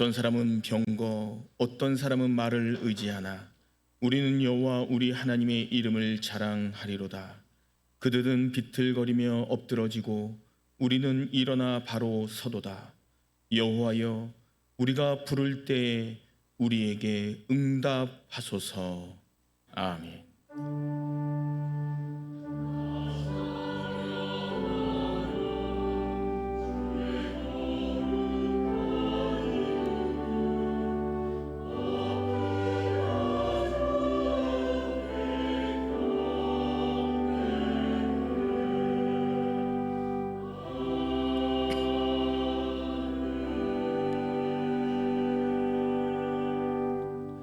어떤 사람은 병거, 어떤 사람은 말을 의지하나 우리는 여호와 우리 하나님의 이름을 자랑하리로다. 그들은 비틀거리며 엎드러지고 우리는 일어나 바로 서도다. 여호와여, 우리가 부를 때에 우리에게 응답하소서. 아멘.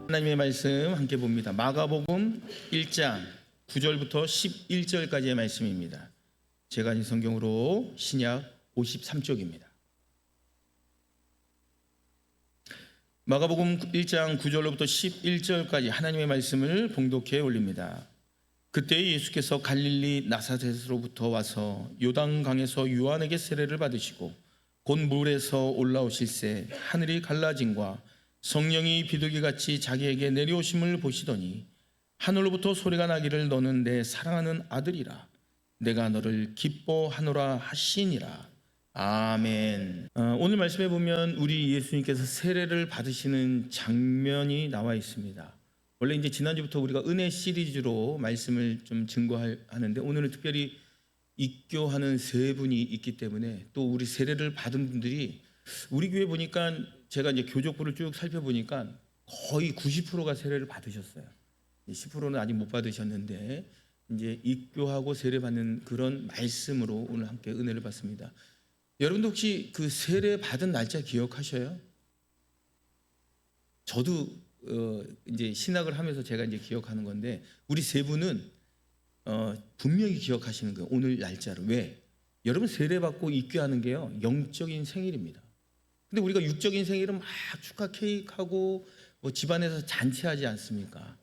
하나님의 말씀 함께 봅니다. 마가복음 1장 9절부터 11절까지의 말씀입니다. 제가 이 성경으로 신약 53쪽입니다. 마가복음 1장 9절로부터 11절까지 하나님의 말씀을 봉독해 올립니다. 그때 예수께서 갈릴리 나사렛으로부터 와서 요단강에서 요한에게 세례를 받으시고 곧 물에서 올라오실새 하늘이 갈라짐과 성령이 비둘기같이 자기에게 내려오심을 보시더니 하늘로부터 소리가 나기를 너는 내 사랑하는 아들이라 내가 너를 기뻐하노라 하시니라. 아멘. 오늘 말씀에 보면 우리 예수님께서 세례를 받으시는 장면이 나와 있습니다. 원래 이제 지난주부터 우리가 은혜 시리즈로 말씀을 좀 증거하는데 오늘은 특별히 입교하는 세 분이 있기 때문에 또 우리 세례를 받은 분들이 우리 교회 보니까 제가 이제 교족부를 쭉 살펴보니까 거의 90%가 세례를 받으셨어요. 10%는 아직 못 받으셨는데 이제 입교하고 세례 받는 그런 말씀으로 오늘 함께 은혜를 받습니다. 여러분도 혹시 그 세례 받은 날짜 기억하셔요? 저도 이제 신학을 하면서 제가 이제 기억하는 건데 우리 세 분은 분명히 기억하시는 거예요. 오늘 날짜를. 왜? 여러분 세례 받고 입교하는 게요 영적인 생일입니다. 근데 우리가 육적인 생일은 막 축하 케이크하고 뭐 집안에서 잔치하지 않습니까?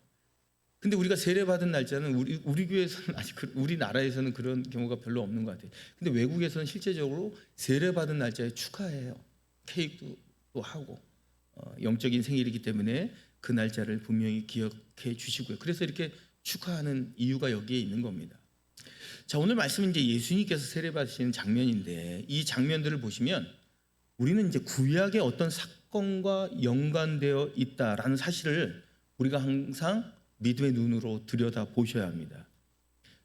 근데 우리가 세례 받은 날짜는 우리 교회에서는 아직 우리나라에서는 그런 경우가 별로 없는 것 같아요. 근데 외국에서는 실제적으로 세례 받은 날짜에 축하해요. 케이크도 또 하고 영적인 생일이기 때문에 그 날짜를 분명히 기억해 주시고요. 그래서 이렇게 축하하는 이유가 여기에 있는 겁니다. 자, 오늘 말씀은 이제 예수님께서 세례 받으시는 장면인데 이 장면들을 보시면 우리는 이제 구약의 어떤 사건과 연관되어 있다라는 사실을 우리가 항상 믿음의 눈으로 들여다 보셔야 합니다.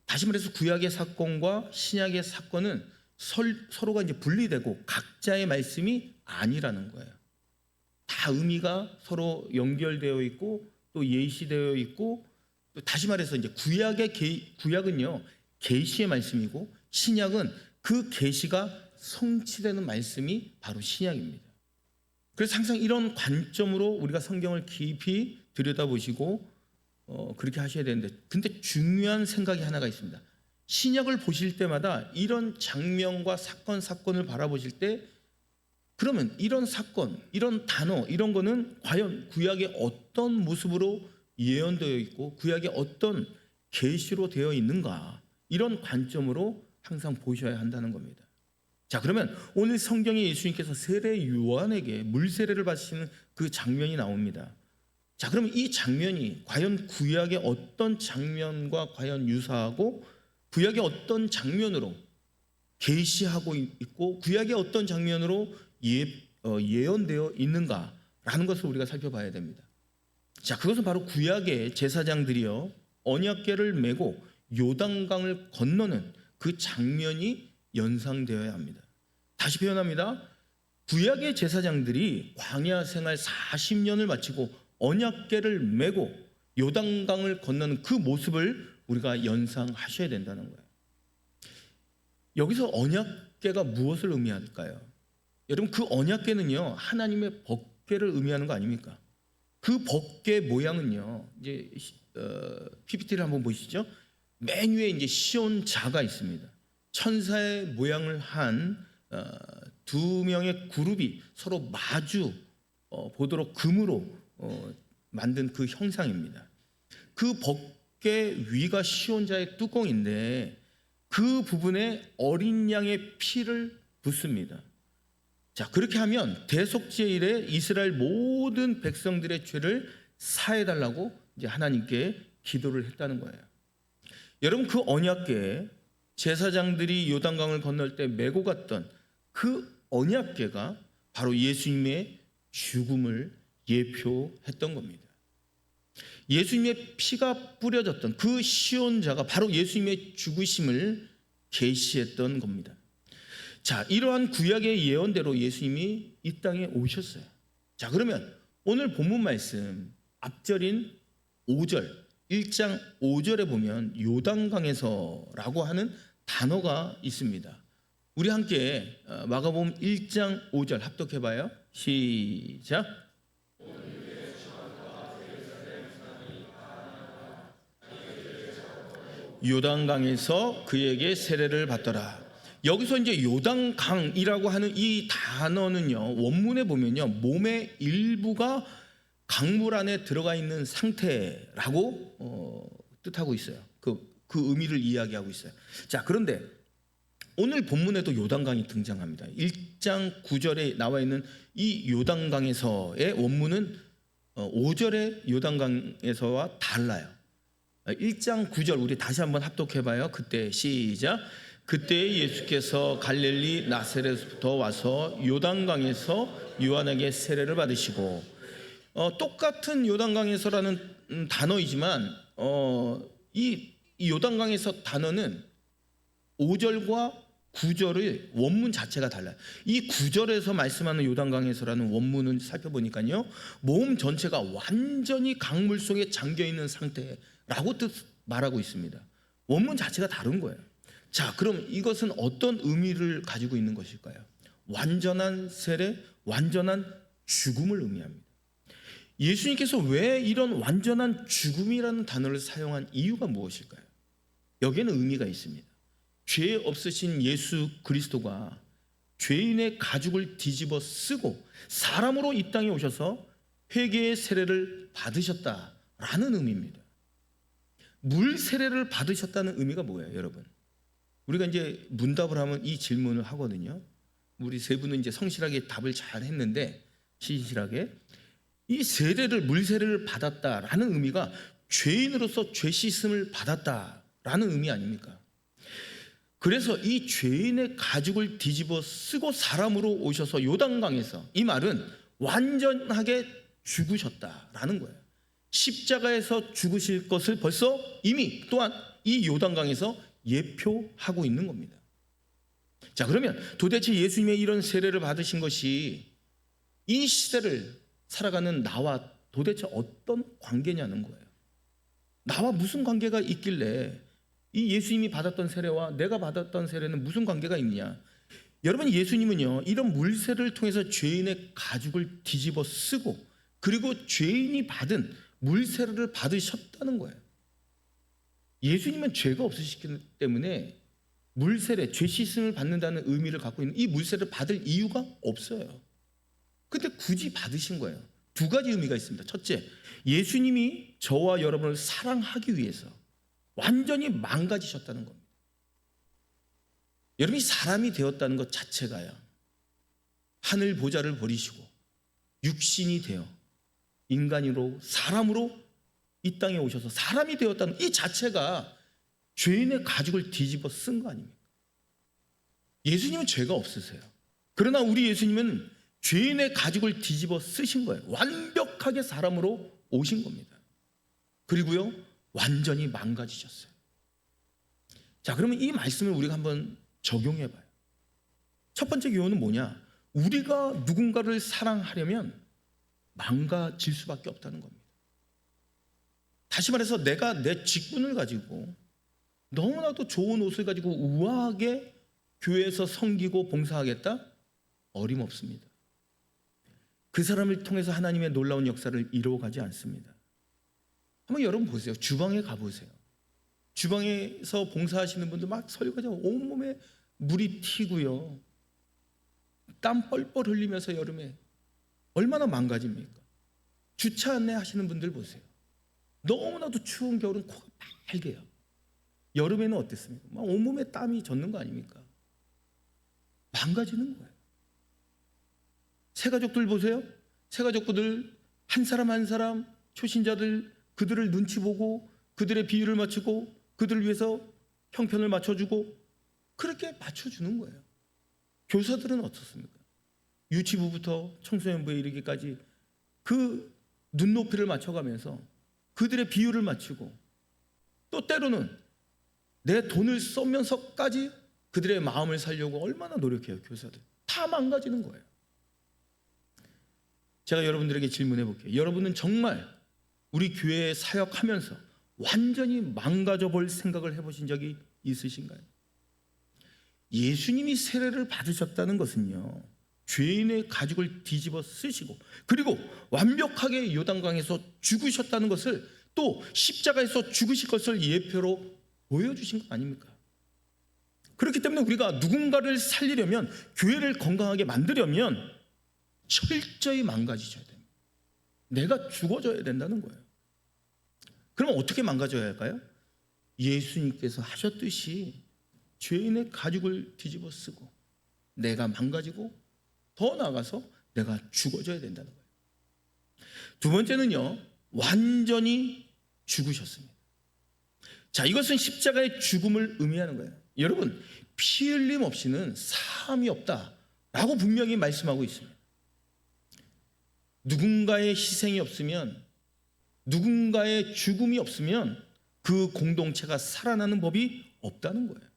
다시 말해서 구약의 사건과 신약의 사건은 서로가 이제 분리되고 각자의 말씀이 아니라는 거예요. 다 의미가 서로 연결되어 있고 또 예시되어 있고 또 다시 말해서 이제 구약은요 계시의 말씀이고 신약은 그 계시가 성취되는 말씀이 바로 신약입니다. 그래서 항상 이런 관점으로 우리가 성경을 깊이 들여다보시고 그렇게 하셔야 되는데 근데 중요한 생각이 하나가 있습니다. 신약을 보실 때마다 이런 장면과 사건을 바라보실 때 그러면 이런 사건, 이런 단어, 이런 거는 과연 구약의 어떤 모습으로 예언되어 있고 구약의 어떤 계시로 되어 있는가 이런 관점으로 항상 보셔야 한다는 겁니다. 자, 그러면 오늘 성경에 예수님께서 세례 요한에게 물세례를 받으시는 그 장면이 나옵니다. 자, 그러면 이 장면이 과연 구약의 어떤 장면과 과연 유사하고 구약의 어떤 장면으로 계시하고 있고 구약의 어떤 장면으로 예언되어 있는가라는 것을 우리가 살펴봐야 됩니다. 자, 그것은 바로 구약의 제사장들이요 언약궤를 메고 요단강을 건너는 그 장면이 연상되어야 합니다. 다시 표현합니다. 구약의 제사장들이 광야 생활 40년을 마치고 언약궤를 메고 요단강을 건너는 그 모습을 우리가 연상하셔야 된다는 거예요. 여기서 언약궤가 무엇을 의미할까요? 여러분 그 언약궤는요 하나님의 법궤를 의미하는 거 아닙니까? 그 법궤 모양은요 이제 PPT를 한번 보시죠. 맨 위에 이제 시온자가 있습니다. 천사의 모양을 한 두 명의 그룹이 서로 마주 보도록 금으로 만든 그 형상입니다. 그 법궤 위가 시온자의 뚜껑인데 그 부분에 어린 양의 피를 붓습니다. 자, 그렇게 하면 대속죄일에 이스라엘 모든 백성들의 죄를 사해달라고 이제 하나님께 기도를 했다는 거예요. 여러분, 그 언약궤에 제사장들이 요단강을 건널 때 메고 갔던 그 언약궤가 바로 예수님의 죽음을 예표했던 겁니다. 예수님의 피가 뿌려졌던 그 시온자가 바로 예수님의 죽으심을 계시했던 겁니다. 자, 이러한 구약의 예언대로 예수님이 이 땅에 오셨어요. 자, 그러면 오늘 본문 말씀 앞절인 5절, 1장 5절에 보면 요단강에서라고 하는 단어가 있습니다. 우리 함께 마가복음 1장 5절 합독해봐요. 시작. 요단강에서 그에게 세례를 받더라. 여기서 이제 요단강이라고 하는 이 단어는요, 원문에 보면요, 몸의 일부가 강물 안에 들어가 있는 상태라고 뜻하고 있어요. 그 의미를 이야기하고 있어요. 자, 그런데 오늘 본문에도 요단강이 등장합니다. 1장 9절에 나와 있는 이 요단강에서의 원문은 5절의 요단강에서와 달라요. 1장 9절 우리 다시 한번 합독해봐요. 그때 시작. 그때 예수께서 갈릴리 나사렛부터 와서 요단강에서 요한에게 세례를 받으시고, 똑같은 요단강에서라는 단어이지만 이 요단강에서 단어는 5절과 9절의 원문 자체가 달라요. 이 9절에서 말씀하는 요단강에서라는 원문을 살펴보니까요, 몸 전체가 완전히 강물 속에 잠겨있는 상태라고 말하고 있습니다. 원문 자체가 다른 거예요. 자, 그럼 이것은 어떤 의미를 가지고 있는 것일까요? 완전한 세례, 완전한 죽음을 의미합니다. 예수님께서 왜 이런 완전한 죽음이라는 단어를 사용한 이유가 무엇일까요? 여기에는 의미가 있습니다. 죄 없으신 예수 그리스도가 죄인의 가죽을 뒤집어 쓰고 사람으로 이 땅에 오셔서 회개의 세례를 받으셨다라는 의미입니다. 물 세례를 받으셨다는 의미가 뭐예요, 여러분? 우리가 이제 문답을 하면 이 질문을 하거든요. 우리 세 분은 이제 성실하게 답을 잘 했는데, 신실하게 이 세례를, 물 세례를 받았다라는 의미가 죄인으로서 죄 씻음을 받았다라는 의미 아닙니까? 그래서 이 죄인의 가죽을 뒤집어 쓰고 사람으로 오셔서 요단강에서, 이 말은 완전하게 죽으셨다라는 거예요. 십자가에서 죽으실 것을 벌써 이미 또한 이 요단강에서 예표하고 있는 겁니다. 자, 그러면 도대체 예수님의 이런 세례를 받으신 것이 이 시대를 살아가는 나와 도대체 어떤 관계냐는 거예요. 나와 무슨 관계가 있길래 이 예수님이 받았던 세례와 내가 받았던 세례는 무슨 관계가 있느냐? 여러분, 예수님은요, 이런 물세례를 통해서 죄인의 가죽을 뒤집어 쓰고, 그리고 죄인이 받은 물세례를 받으셨다는 거예요. 예수님은 죄가 없으시기 때문에 물세례, 죄 씻음을 받는다는 의미를 갖고 있는 이 물세례를 받을 이유가 없어요. 근데 굳이 받으신 거예요. 두 가지 의미가 있습니다. 첫째, 예수님이 저와 여러분을 사랑하기 위해서 완전히 망가지셨다는 겁니다. 여러분이 사람이 되었다는 것 자체가요, 하늘 보좌를 버리시고 육신이 되어 인간으로, 사람으로 이 땅에 오셔서 사람이 되었다는 이 자체가 죄인의 가죽을 뒤집어 쓴 거 아닙니까? 예수님은 죄가 없으세요. 그러나 우리 예수님은 죄인의 가죽을 뒤집어 쓰신 거예요. 완벽하게 사람으로 오신 겁니다. 그리고요, 완전히 망가지셨어요. 자, 그러면 이 말씀을 우리가 한번 적용해 봐요. 첫 번째 교훈은 뭐냐? 우리가 누군가를 사랑하려면 망가질 수밖에 없다는 겁니다. 다시 말해서 내가 내 직분을 가지고 너무나도 좋은 옷을 가지고 우아하게 교회에서 섬기고 봉사하겠다? 어림없습니다. 그 사람을 통해서 하나님의 놀라운 역사를 이루어가지 않습니다. 한번 여러분 보세요. 주방에 가보세요. 주방에서 봉사하시는 분들 막 설거지하고 온몸에 물이 튀고요, 땀 뻘뻘 흘리면서 여름에 얼마나 망가집니까? 주차 안내 하시는 분들 보세요. 너무나도 추운 겨울은 코가 빨개요. 여름에는 어땠습니까? 막 온몸에 땀이 젖는 거 아닙니까? 망가지는 거예요. 새가족들 보세요. 새가족들 한 사람 한 사람 초신자들 그들을 눈치 보고 그들의 비율을 맞추고 그들을 위해서 형편을 맞춰주고 그렇게 맞춰주는 거예요. 교사들은 어떻습니까? 유치부부터 청소년부에 이르기까지 그 눈높이를 맞춰가면서 그들의 비율을 맞추고 또 때로는 내 돈을 쓰면서까지 그들의 마음을 살려고 얼마나 노력해요. 교사들 다 망가지는 거예요. 제가 여러분들에게 질문해 볼게요. 여러분은 정말 우리 교회에 사역하면서 완전히 망가져 볼 생각을 해보신 적이 있으신가요? 예수님이 세례를 받으셨다는 것은요, 죄인의 가죽을 뒤집어 쓰시고 그리고 완벽하게 요단강에서 죽으셨다는 것을 또 십자가에서 죽으실 것을 예표로 보여주신 것 아닙니까? 그렇기 때문에 우리가 누군가를 살리려면, 교회를 건강하게 만들려면 철저히 망가지셔야 됩니다. 내가 죽어져야 된다는 거예요. 그럼 어떻게 망가져야 할까요? 예수님께서 하셨듯이 죄인의 가죽을 뒤집어 쓰고 내가 망가지고 더 나아가서 내가 죽어져야 된다는 거예요. 두 번째는요, 완전히 죽으셨습니다. 자, 이것은 십자가의 죽음을 의미하는 거예요. 여러분, 피 흘림 없이는 사함이 없다라고 분명히 말씀하고 있습니다. 누군가의 희생이 없으면, 누군가의 죽음이 없으면 그 공동체가 살아나는 법이 없다는 거예요.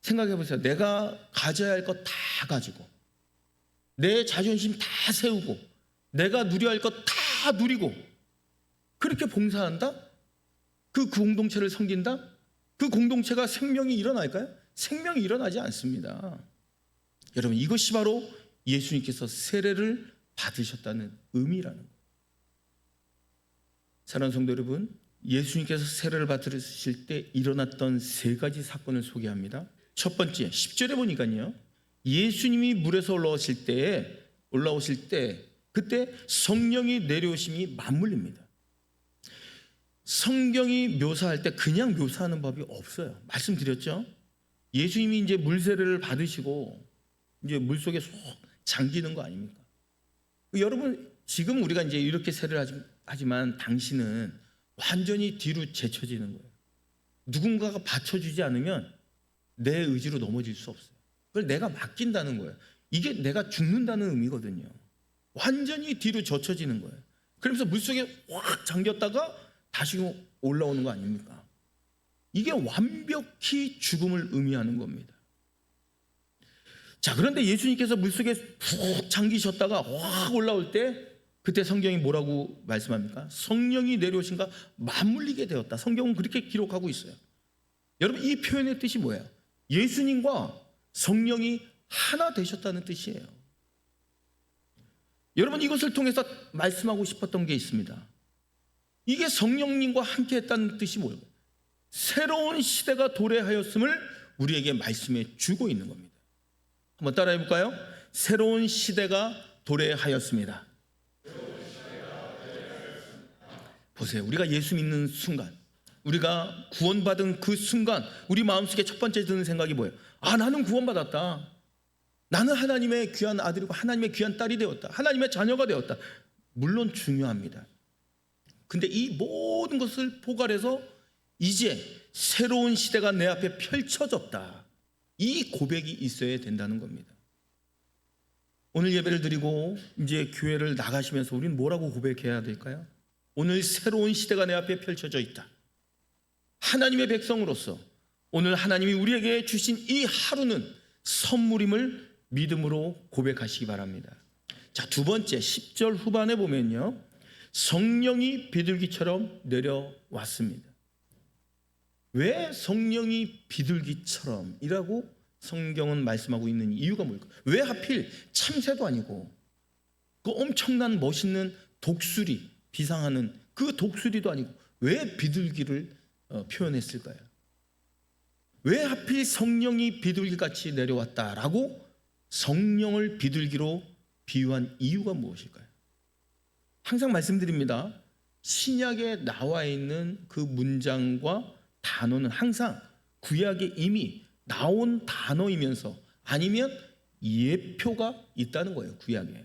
생각해 보세요. 내가 가져야 할 것 다 가지고 내 자존심 다 세우고 내가 누려야 할 것 다 누리고 그렇게 봉사한다? 그 공동체를 섬긴다? 그 공동체가 생명이 일어날까요? 생명이 일어나지 않습니다. 여러분, 이것이 바로 예수님께서 세례를 받으셨다는 의미라는 거예요. 사랑하는 성도 여러분, 예수님께서 세례를 받으실 때 일어났던 세 가지 사건을 소개합니다. 첫 번째, 10절에 보니까요, 예수님이 물에서 올라오실 때 그때 성령이 내려오심이 맞물립니다. 성경이 묘사할 때 그냥 묘사하는 법이 없어요. 말씀드렸죠? 예수님이 이제 물세례를 받으시고 이제 물속에 쏙 잠기는 거 아닙니까? 여러분, 지금 우리가 이제 이렇게 세례를 하지만 당신은 완전히 뒤로 제쳐지는 거예요. 누군가가 받쳐주지 않으면 내 의지로 넘어질 수 없어요. 그걸 내가 맡긴다는 거예요. 이게 내가 죽는다는 의미거든요. 완전히 뒤로 젖혀지는 거예요. 그러면서 물속에 확 잠겼다가 다시 올라오는 거 아닙니까? 이게 완벽히 죽음을 의미하는 겁니다. 자, 그런데 예수님께서 물속에 푹 잠기셨다가 확 올라올 때 그때 성경이 뭐라고 말씀합니까? 성령이 내려오신가 맞물리게 되었다. 성경은 그렇게 기록하고 있어요. 여러분, 이 표현의 뜻이 뭐예요? 예수님과 성령이 하나 되셨다는 뜻이에요. 여러분, 이것을 통해서 말씀하고 싶었던 게 있습니다. 이게 성령님과 함께 했다는 뜻이 뭐예요? 새로운 시대가 도래하였음을 우리에게 말씀해 주고 있는 겁니다. 한번 따라해 볼까요? 새로운 시대가 도래하였습니다. 보세요. 우리가 예수 믿는 순간, 우리가 구원받은 그 순간 우리 마음속에 첫 번째 드는 생각이 뭐예요? 아, 나는 구원받았다. 나는 하나님의 귀한 아들이고 하나님의 귀한 딸이 되었다. 하나님의 자녀가 되었다. 물론 중요합니다. 근데 이 모든 것을 포괄해서 이제 새로운 시대가 내 앞에 펼쳐졌다. 이 고백이 있어야 된다는 겁니다. 오늘 예배를 드리고 이제 교회를 나가시면서 우리는 뭐라고 고백해야 될까요? 오늘 새로운 시대가 내 앞에 펼쳐져 있다. 하나님의 백성으로서 오늘 하나님이 우리에게 주신 이 하루는 선물임을 믿음으로 고백하시기 바랍니다. 자, 두 번째 10절 후반에 보면요, 성령이 비둘기처럼 내려왔습니다. 왜 성령이 비둘기처럼이라고 성경은 말씀하고 있는 이유가 뭘까요? 왜 하필 참새도 아니고 그 엄청난 멋있는 독수리, 비상하는 그 독수리도 아니고 왜 비둘기를 표현했을까요? 왜 하필 성령이 비둘기같이 내려왔다라고 성령을 비둘기로 비유한 이유가 무엇일까요? 항상 말씀드립니다. 신약에 나와 있는 그 문장과 단어는 항상 구약에 이미 나온 단어이면서 아니면 예표가 있다는 거예요, 구약에.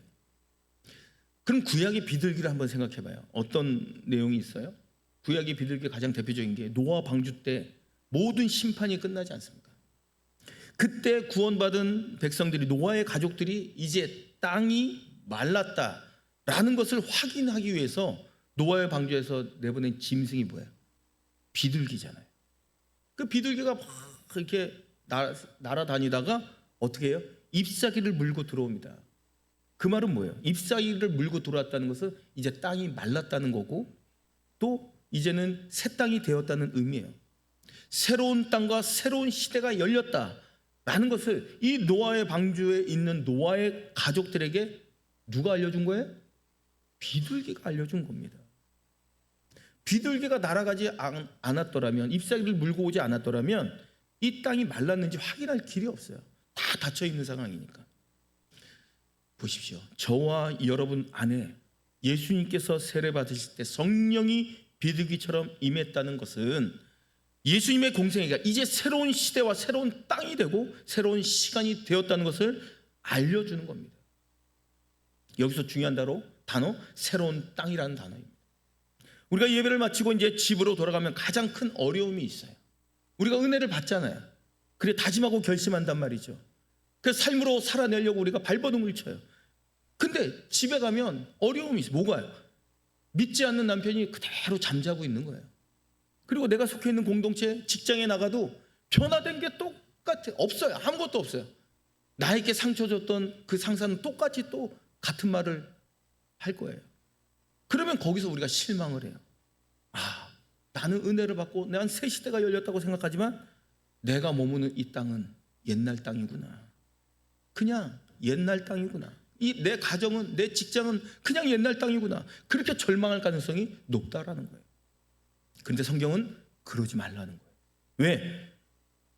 그럼 구약의 비둘기를 한번 생각해 봐요. 어떤 내용이 있어요? 구약의 비둘기 가장 대표적인 게 노아 방주 때 모든 심판이 끝나지 않습니까? 그때 구원받은 백성들이, 노아의 가족들이 이제 땅이 말랐다라는 것을 확인하기 위해서 노아의 방주에서 내보낸 짐승이 뭐예요? 비둘기잖아요. 그 비둘기가 막 이렇게 날아다니다가 어떻게 해요? 잎사귀를 물고 들어옵니다. 그 말은 뭐예요? 잎사귀를 물고 들어왔다는 것은 이제 땅이 말랐다는 거고, 또 이제는 새 땅이 되었다는 의미예요. 새로운 땅과 새로운 시대가 열렸다라는 것을 이 노아의 방주에 있는 노아의 가족들에게 누가 알려준 거예요? 비둘기가 알려준 겁니다. 비둘기가 날아가지 않았더라면, 잎사귀를 물고 오지 않았더라면 이 땅이 말랐는지 확인할 길이 없어요. 다 닫혀 있는 상황이니까. 보십시오. 저와 여러분 안에 예수님께서 세례 받으실 때 성령이 비둘기처럼 임했다는 것은 예수님의 공생애가 이제 새로운 시대와 새로운 땅이 되고 새로운 시간이 되었다는 것을 알려주는 겁니다. 여기서 중요한 단어 새로운 땅이라는 단어입니다. 우리가 예배를 마치고 이제 집으로 돌아가면 가장 큰 어려움이 있어요. 우리가 은혜를 받잖아요. 그래 다짐하고 결심한단 말이죠. 그 삶으로 살아내려고 우리가 발버둥을 쳐요. 근데 집에 가면 어려움이 있어요. 뭐가요? 믿지 않는 남편이 그대로 잠자고 있는 거예요. 그리고 내가 속해 있는 공동체, 직장에 나가도 변화된 게 똑같아요. 없어요. 아무것도 없어요. 나에게 상처 줬던 그 상사는 똑같이 또 같은 말을 할 거예요. 그러면 거기서 우리가 실망을 해요. 나는 은혜를 받고 난 새 시대가 열렸다고 생각하지만 내가 머무는 이 땅은 옛날 땅이구나. 그냥 옛날 땅이구나. 이 내 가정은, 내 직장은 그냥 옛날 땅이구나. 그렇게 절망할 가능성이 높다라는 거예요. 그런데 성경은 그러지 말라는 거예요. 왜?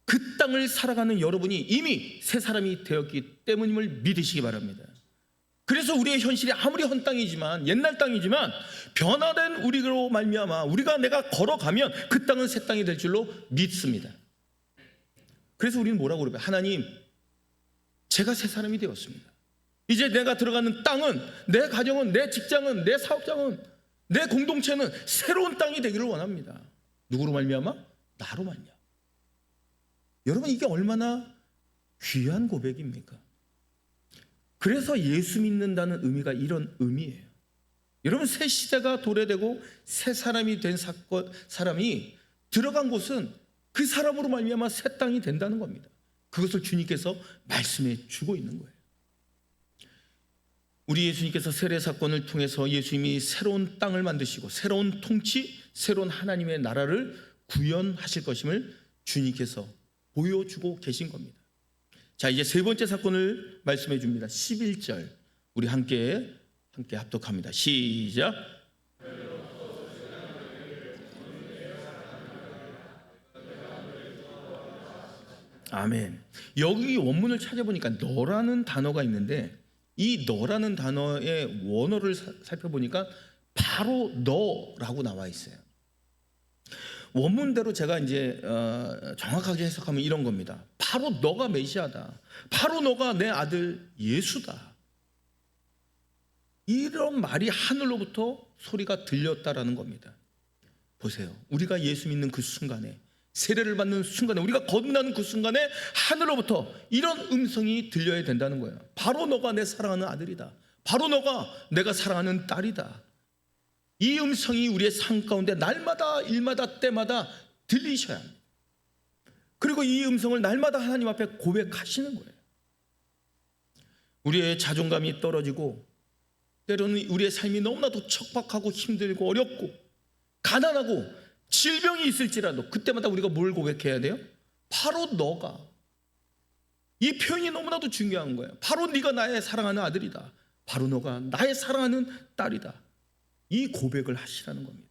그 땅을 살아가는 여러분이 이미 새 사람이 되었기 때문임을 믿으시기 바랍니다. 그래서 우리의 현실이 아무리 헌 땅이지만, 옛날 땅이지만 변화된 우리로 말미암아 내가 걸어가면 그 땅은 새 땅이 될 줄로 믿습니다. 그래서 우리는 뭐라고 그래요? 하나님, 제가 새 사람이 되었습니다. 이제 내가 들어가는 땅은, 내 가정은, 내 직장은, 내 사업장은, 내 공동체는 새로운 땅이 되기를 원합니다. 누구로 말미암아? 나로 말미암아. 여러분, 이게 얼마나 귀한 고백입니까? 그래서 예수 믿는다는 의미가 이런 의미예요. 여러분, 새 시대가 도래되고 새 사람이 된 사람이 들어간 곳은 그 사람으로 말미암아 새 땅이 된다는 겁니다. 그것을 주님께서 말씀해 주고 있는 거예요. 우리 예수님께서 세례 사건을 통해서 예수님이 새로운 땅을 만드시고 새로운 통치, 새로운 하나님의 나라를 구현하실 것임을 주님께서 보여주고 계신 겁니다. 자, 이제 세 번째 사건을 말씀해 줍니다. 11절 우리 함께 합독합니다. 시작. 아멘. 여기 원문을 찾아보니까 너라는 단어가 있는데, 이 너라는 단어의 원어를 살펴보니까 바로 너라고 나와 있어요. 원문대로 제가 이제 정확하게 해석하면 이런 겁니다. 바로 너가 메시아다. 바로 너가 내 아들 예수다. 이런 말이 하늘로부터 소리가 들렸다라는 겁니다. 보세요. 우리가 예수 믿는 그 순간에, 세례를 받는 순간에, 우리가 거듭나는 그 순간에 하늘로부터 이런 음성이 들려야 된다는 거예요. 바로 너가 내 사랑하는 아들이다. 바로 너가 내가 사랑하는 딸이다. 이 음성이 우리의 삶 가운데 날마다, 일마다, 때마다 들리셔야 합니다. 그리고 이 음성을 날마다 하나님 앞에 고백하시는 거예요. 우리의 자존감이 떨어지고, 때로는 우리의 삶이 너무나도 척박하고 힘들고 어렵고 가난하고 질병이 있을지라도 그때마다 우리가 뭘 고백해야 돼요? 바로 너가. 이 표현이 너무나도 중요한 거예요. 바로 네가 나의 사랑하는 아들이다. 바로 너가 나의 사랑하는 딸이다. 이 고백을 하시라는 겁니다.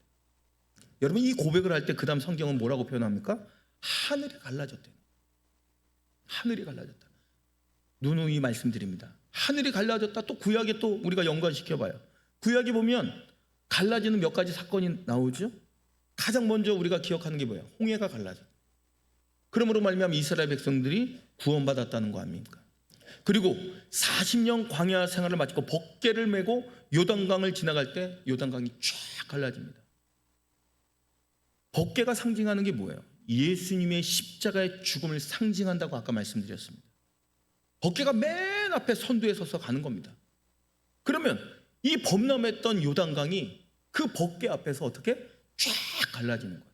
여러분, 이 고백을 할 때 그 다음 성경은 뭐라고 표현합니까? 하늘이 갈라졌대요. 하늘이 갈라졌다. 누누이 말씀드립니다. 하늘이 갈라졌다. 또 구약에 또 우리가 연관시켜봐요. 구약에 보면 갈라지는 몇 가지 사건이 나오죠. 가장 먼저 우리가 기억하는 게 뭐예요? 홍해가 갈라졌다. 그러므로 말미암아 이스라엘 백성들이 구원받았다는 거 아닙니까? 그리고 40년 광야 생활을 마치고 법궤를 메고 요단강을 지나갈 때 요단강이 쫙 갈라집니다. 법궤가 상징하는 게 뭐예요? 예수님의 십자가의 죽음을 상징한다고 아까 말씀드렸습니다. 법궤가 맨 앞에 선두에 서서 가는 겁니다. 그러면 이 범람했던 요단강이 그 법궤 앞에서 어떻게 쫙 갈라지는 거예요.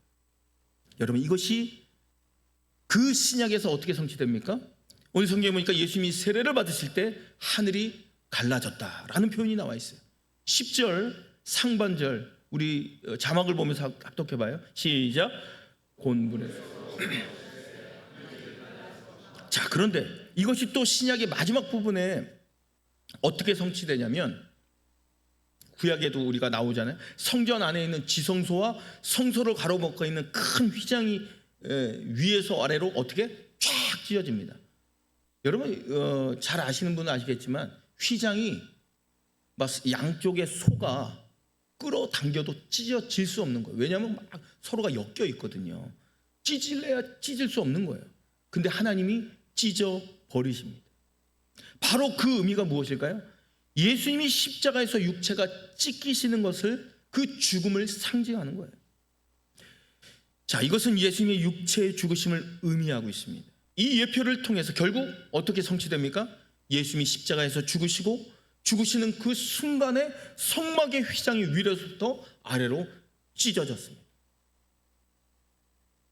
여러분, 이것이 그 신약에서 어떻게 성취됩니까? 오늘 성경에 보니까 예수님이 세례를 받으실 때 하늘이 갈라졌다라는 표현이 나와 있어요. 10절 상반절 우리 자막을 보면서 합독해봐요. 시작. 곤분에서 자, 그런데 이것이 또 신약의 마지막 부분에 어떻게 성취되냐면, 구약에도 우리가 나오잖아요. 성전 안에 있는 지성소와 성소를 가로막고 있는 큰 휘장이 위에서 아래로 어떻게 쫙 찢어집니다. 여러분 잘 아시는 분은 아시겠지만 휘장이 막 양쪽의 소가 끌어당겨도 찢어질 수 없는 거예요. 왜냐하면 막 서로가 엮여 있거든요. 찢을래야 찢을 수 없는 거예요. 근데 하나님이 찢어 버리십니다. 바로 그 의미가 무엇일까요? 예수님이 십자가에서 육체가 찢기시는 것을, 그 죽음을 상징하는 거예요. 자, 이것은 예수님의 육체의 죽으심을 의미하고 있습니다. 이 예표를 통해서 결국 어떻게 성취됩니까? 예수님이 십자가에서 죽으시는 그 순간에 성막의 휘장이 위로부터 아래로 찢어졌습니다.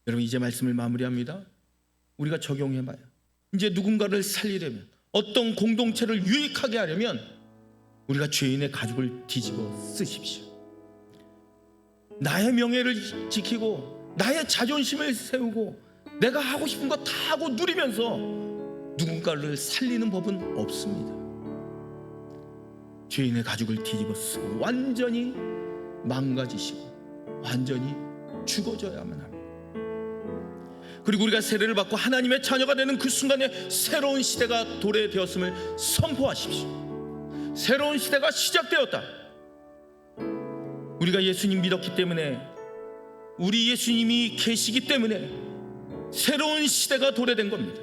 여러분, 이제 말씀을 마무리합니다. 우리가 적용해봐요. 이제 누군가를 살리려면, 어떤 공동체를 유익하게 하려면 우리가 죄인의 가죽을 뒤집어 쓰십시오. 나의 명예를 지키고 나의 자존심을 세우고 내가 하고 싶은 거 다 하고 누리면서 누군가를 살리는 법은 없습니다. 죄인의 가죽을 뒤집어 쓰고 완전히 망가지시고 완전히 죽어져야만 합니다. 그리고 우리가 세례를 받고 하나님의 자녀가 되는 그 순간에 새로운 시대가 도래되었음을 선포하십시오. 새로운 시대가 시작되었다. 우리가 예수님 믿었기 때문에, 우리 예수님이 계시기 때문에 새로운 시대가 도래된 겁니다.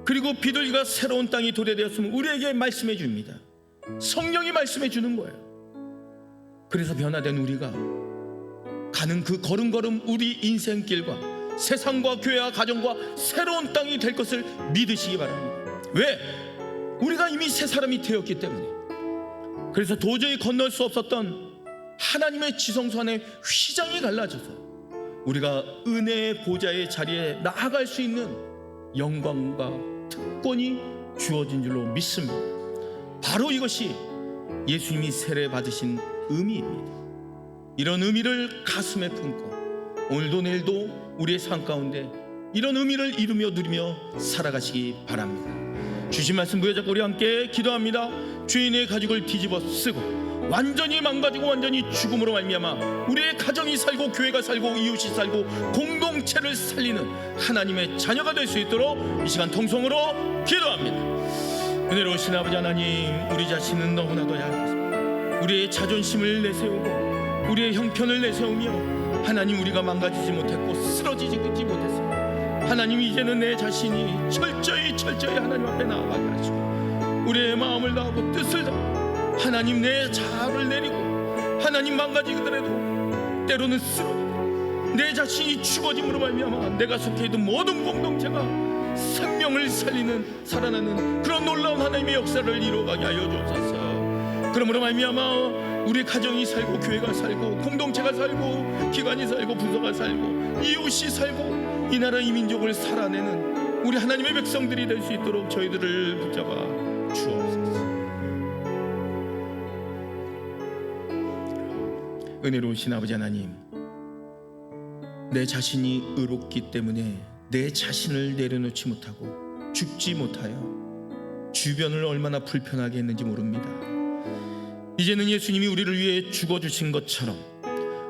그리고 비둘기가 새로운 땅이 도래되었음을 우리에게 말씀해 줍니다. 성령이 말씀해 주는 거예요. 그래서 변화된 우리가 가는 그 걸음걸음 우리 인생길과 세상과 교회와 가정과 새로운 땅이 될 것을 믿으시기 바랍니다. 왜? 우리가 이미 새 사람이 되었기 때문에. 그래서 도저히 건널 수 없었던 하나님의 지성소 안에 휘장이 갈라져서 우리가 은혜의 보좌의 자리에 나아갈 수 있는 영광과 특권이 주어진 줄로 믿습니다. 바로 이것이 예수님이 세례 받으신 의미입니다. 이런 의미를 가슴에 품고 오늘도 내일도 우리의 삶 가운데 이런 의미를 이루며 누리며 살아가시기 바랍니다. 주신 말씀 부여잡고 우리 함께 기도합니다. 죄인의 가죽을 뒤집어 쓰고 완전히 망가지고 완전히 죽음으로 말미암아 우리의 가정이 살고 교회가 살고 이웃이 살고 공동체를 살리는 하나님의 자녀가 될 수 있도록 이 시간 통성으로 기도합니다. 은혜로우신 아버지 하나님, 우리 자신은 너무나도 약했습니다. 우리의 자존심을 내세우고 우리의 형편을 내세우며 하나님, 우리가 망가지지 못했고 쓰러지지 못했습니다. 하나님, 이제는 내 자신이 철저히 하나님 앞에 나아가게 하시고 우리의 마음을 다하고 뜻을 다하고 하나님 내 자아를 내리고 하나님 망가지더라도 때로는 쓰러지고 내 자신이 죽어짐으로 말미암아 내가 속해 있던 모든 공동체가 생명을 살리는 살아나는 그런 놀라운 하나님의 역사를 이루어가게 하여 주옵소서. 그러므로 말미암아 우리 가정이 살고 교회가 살고 공동체가 살고 기관이 살고 부서가 살고 이웃이 살고 이 나라 이 민족을 살아내는 우리 하나님의 백성들이 될 수 있도록 저희들을 붙잡아 주옵소서. 은혜로우신 아버지 하나님, 내 자신이 의롭기 때문에 내 자신을 내려놓지 못하고 죽지 못하여 주변을 얼마나 불편하게 했는지 모릅니다. 이제는 예수님이 우리를 위해 죽어주신 것처럼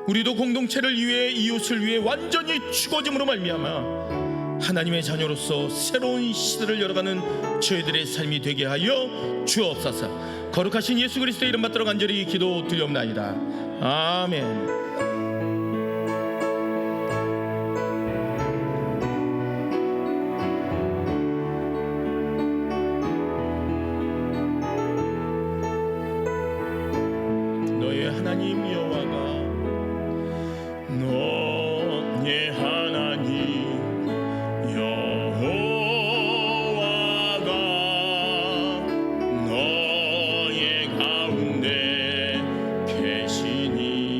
우리도 공동체를 위해 이웃을 위해 완전히 죽어짐으로 말미암아 하나님의 자녀로서 새로운 시대를 열어가는 저희들의 삶이 되게 하여 주옵소서. 거룩하신 예수 그리스도의 이름 받들어 간절히 기도 드리옵나이다. 아멘. 너의 하나님 여호와가 너의 하나님 여호와가 너의 가운데 계시니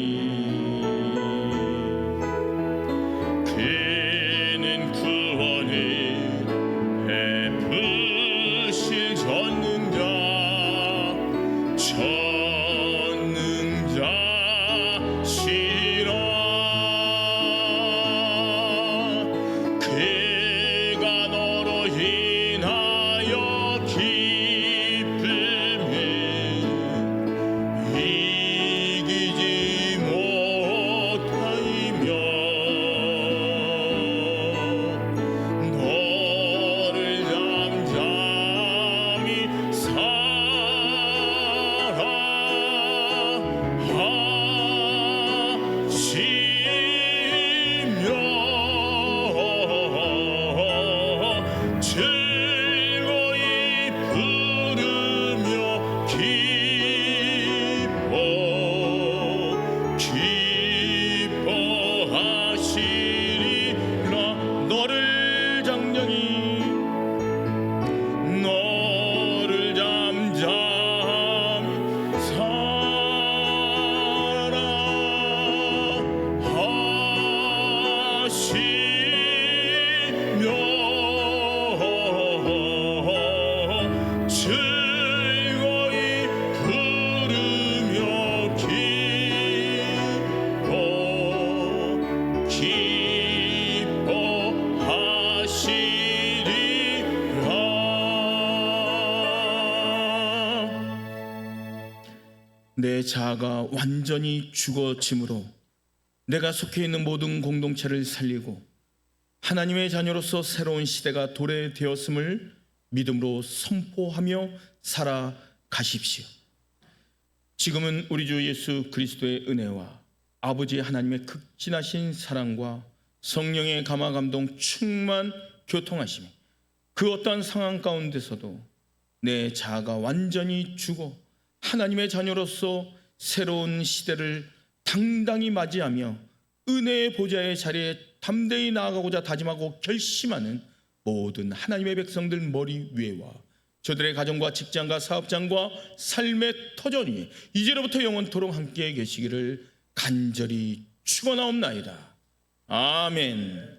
그는 구원을 베푸실 전능자시라. 그가 너로 인하여 기쁨을 이기지 못하이며 너를 잠잠히 사랑하시며 즐거이 부르며 기뻐하시리라. 너를 잠잠히 사랑하시며 즐거이 부르며 기뻐하시리라. 내 자아가 완전히 죽어짐으로 내가 속해 있는 모든 공동체를 살리고 하나님의 자녀로서 새로운 시대가 도래되었음을 믿음으로 선포하며 살아가십시오. 지금은 우리 주 예수 그리스도의 은혜와 아버지 하나님의 극진하신 사랑과 성령의 감화 감동 충만 교통하심이 그 어떠한 상황 가운데서도 내 자아가 완전히 죽어 하나님의 자녀로서 새로운 시대를 당당히 맞이하며 은혜의 보좌의 자리에 담대히 나아가고자 다짐하고 결심하는 모든 하나님의 백성들 머리 위에와 저들의 가정과 직장과 사업장과 삶의 터전 위에 이제로부터 영원토록 함께 계시기를 간절히 축원하옵나이다. 아멘.